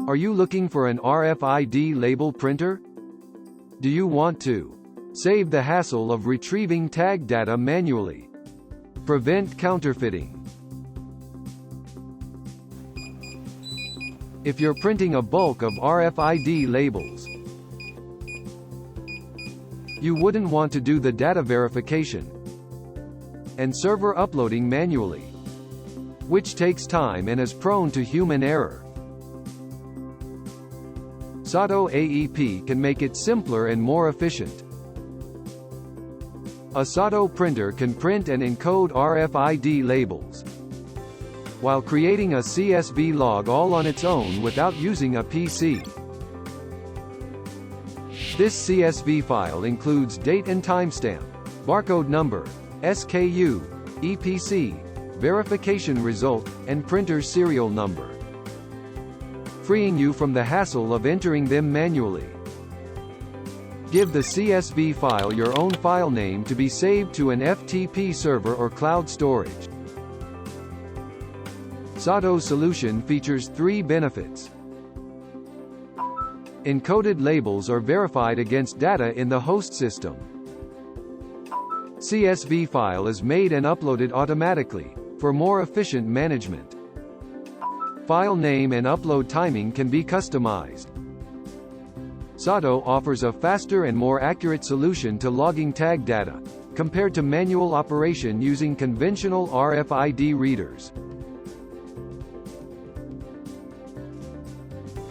Are you looking for an RFID label printer? Do you want to save the hassle of retrieving tag data manually? Prevent counterfeiting. If you're printing a bulk of RFID labels, you wouldn't want to do the data verification and server uploading manually, which takes time and is prone to human error. SATO AEP can make it simpler and more efficient. A SATO printer can print and encode RFID labels, while creating a CSV log all on its own without using a PC. This CSV file includes date and timestamp, barcode number, SKU, EPC, verification result, and printer serial number, freeing you from the hassle of entering them manually. Give the CSV file your own file name to be saved to an FTP server or cloud storage. SATO's solution features 3 benefits. Encoded labels are verified against data in the host system. CSV file is made and uploaded automatically, for more efficient management. File name and upload timing can be customized. SATO offers a faster and more accurate solution to logging tag data, compared to manual operation using conventional RFID readers.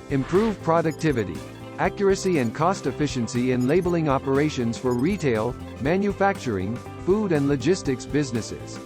Improve productivity, accuracy and cost efficiency in labeling operations for retail, manufacturing, food and logistics businesses.